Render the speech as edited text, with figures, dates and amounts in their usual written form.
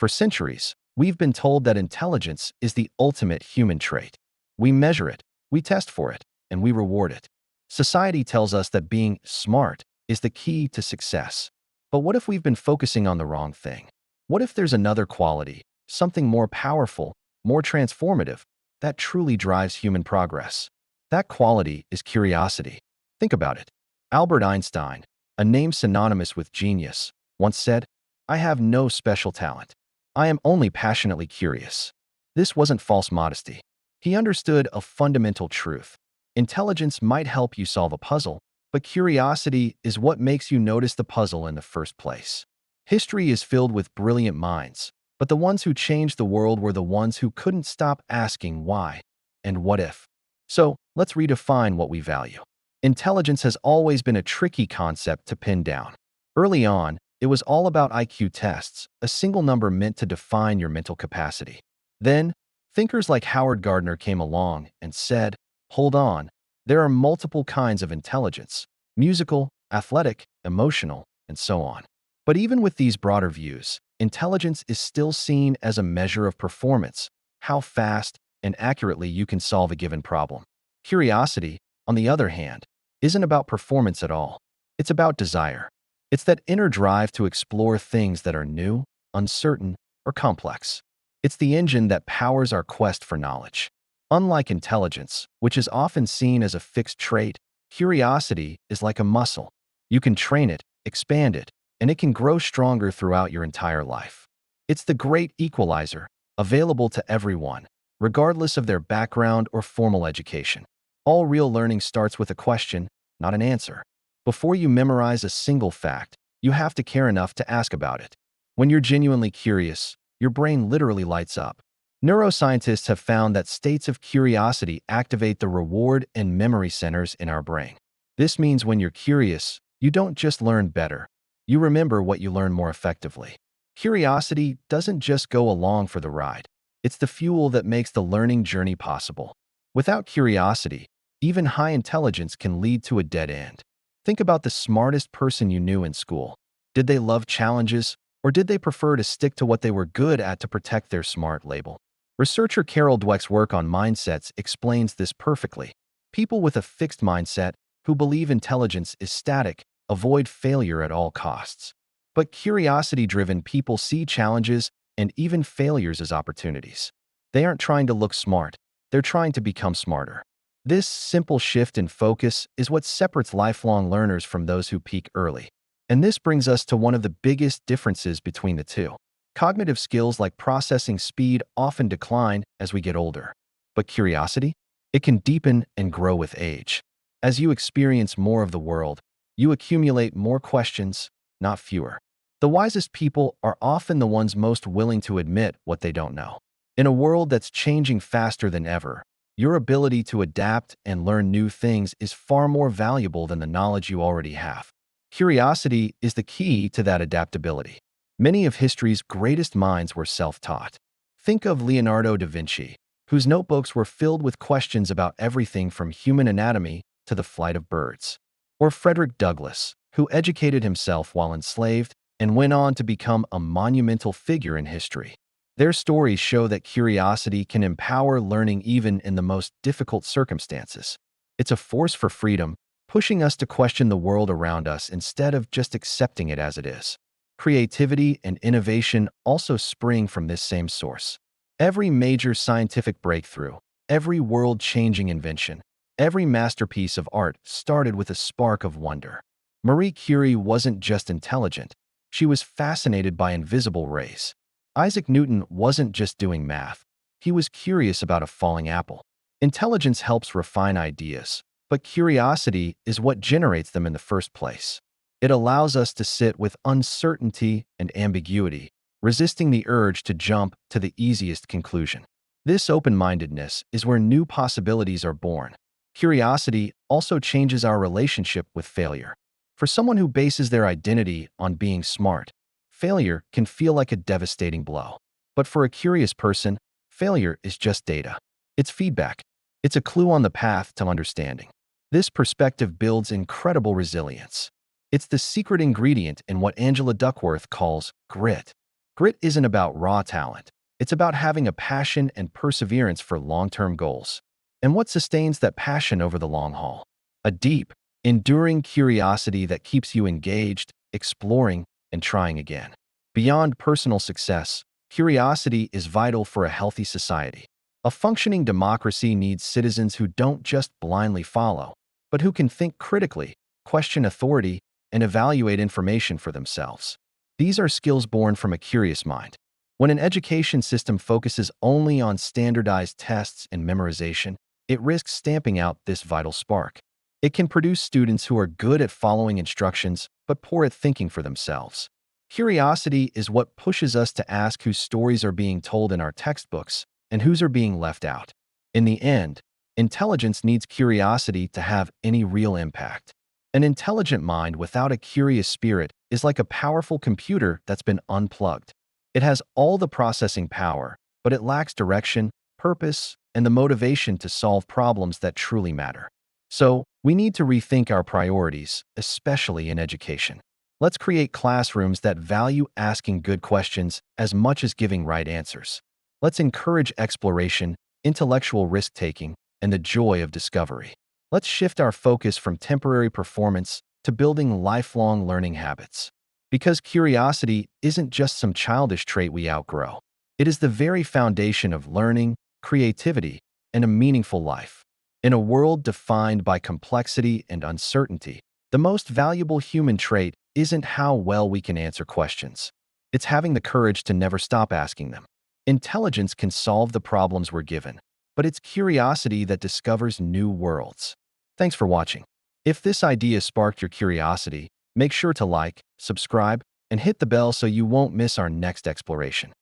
For centuries, we've been told that intelligence is the ultimate human trait. We measure it, we test for it, and we reward it. Society tells us that being smart is the key to success. But what if we've been focusing on the wrong thing? What if there's another quality, something more powerful, more transformative, that truly drives human progress? That quality is curiosity. Think about it. Albert Einstein, a name synonymous with genius, once said, "I have no special talent. I am only passionately curious." This wasn't false modesty. He understood a fundamental truth. Intelligence might help you solve a puzzle, but curiosity is what makes you notice the puzzle in the first place. History is filled with brilliant minds, but the ones who changed the world were the ones who couldn't stop asking why and what if. So, let's redefine what we value. Intelligence has always been a tricky concept to pin down. Early on, it was all about IQ tests, a single number meant to define your mental capacity. Then, thinkers like Howard Gardner came along and said, "Hold on, there are multiple kinds of intelligence: musical, athletic, emotional, and so on." But even with these broader views, intelligence is still seen as a measure of performance, how fast and accurately you can solve a given problem. Curiosity, on the other hand, isn't about performance at all. It's about desire. It's that inner drive to explore things that are new, uncertain, or complex. It's the engine that powers our quest for knowledge. Unlike intelligence, which is often seen as a fixed trait, curiosity is like a muscle. You can train it, expand it, and it can grow stronger throughout your entire life. It's the great equalizer, available to everyone, regardless of their background or formal education. All real learning starts with a question, not an answer. Before you memorize a single fact, you have to care enough to ask about it. When you're genuinely curious, your brain literally lights up. Neuroscientists have found that states of curiosity activate the reward and memory centers in our brain. This means when you're curious, you don't just learn better. You remember what you learn more effectively. Curiosity doesn't just go along for the ride. It's the fuel that makes the learning journey possible. Without curiosity, even high intelligence can lead to a dead end. Think about the smartest person you knew in school. Did they love challenges, or did they prefer to stick to what they were good at to protect their smart label? Researcher Dweck's work on mindsets explains this perfectly. People with a fixed mindset, who believe intelligence is static, avoid failure at all costs. But curiosity-driven people see challenges and even failures as opportunities. They aren't trying to look smart, they're trying to become smarter. This simple shift in focus is what separates lifelong learners from those who peak early. And this brings us to one of the biggest differences between the two. Cognitive skills like processing speed often decline as we get older. But curiosity? It can deepen and grow with age. As you experience more of the world, you accumulate more questions, not fewer. The wisest people are often the ones most willing to admit what they don't know. In a world that's changing faster than ever, your ability to adapt and learn new things is far more valuable than the knowledge you already have. Curiosity is the key to that adaptability. Many of history's greatest minds were self-taught. Think of Leonardo da Vinci, whose notebooks were filled with questions about everything from human anatomy to the flight of birds. Or Frederick Douglass, who educated himself while enslaved and went on to become a monumental figure in history. Their stories show that curiosity can empower learning even in the most difficult circumstances. It's a force for freedom, pushing us to question the world around us instead of just accepting it as it is. Creativity and innovation also spring from this same source. Every major scientific breakthrough, every world-changing invention, every masterpiece of art started with a spark of wonder. Marie Curie wasn't just intelligent, she was fascinated by invisible rays. Isaac Newton wasn't just doing math, he was curious about a falling apple. Intelligence helps refine ideas, but curiosity is what generates them in the first place. It allows us to sit with uncertainty and ambiguity, resisting the urge to jump to the easiest conclusion. This open-mindedness is where new possibilities are born. Curiosity also changes our relationship with failure. For someone who bases their identity on being smart, failure can feel like a devastating blow. But for a curious person, failure is just data. It's feedback. It's a clue on the path to understanding. This perspective builds incredible resilience. It's the secret ingredient in what Angela Duckworth calls grit. Grit isn't about raw talent. It's about having a passion and perseverance for long-term goals. And what sustains that passion over the long haul? A deep, enduring curiosity that keeps you engaged, exploring, and trying again. Beyond personal success, curiosity is vital for a healthy society. A functioning democracy needs citizens who don't just blindly follow, but who can think critically, question authority, and evaluate information for themselves. These are skills born from a curious mind. When an education system focuses only on standardized tests and memorization, it risks stamping out this vital spark. It can produce students who are good at following instructions but poor at thinking for themselves. Curiosity is what pushes us to ask whose stories are being told in our textbooks and whose are being left out. In the end, intelligence needs curiosity to have any real impact. An intelligent mind without a curious spirit is like a powerful computer that's been unplugged. It has all the processing power, but it lacks direction, purpose, and the motivation to solve problems that truly matter. So, we need to rethink our priorities, especially in education. Let's create classrooms that value asking good questions as much as giving right answers. Let's encourage exploration, intellectual risk-taking, and the joy of discovery. Let's shift our focus from temporary performance to building lifelong learning habits. Because curiosity isn't just some childish trait we outgrow. It is the very foundation of learning, creativity, and a meaningful life. In a world defined by complexity and uncertainty, the most valuable human trait isn't how well we can answer questions. It's having the courage to never stop asking them. Intelligence can solve the problems we're given, but it's curiosity that discovers new worlds. Thanks for watching. If this idea sparked your curiosity, make sure to like, subscribe, and hit the bell so you won't miss our next exploration.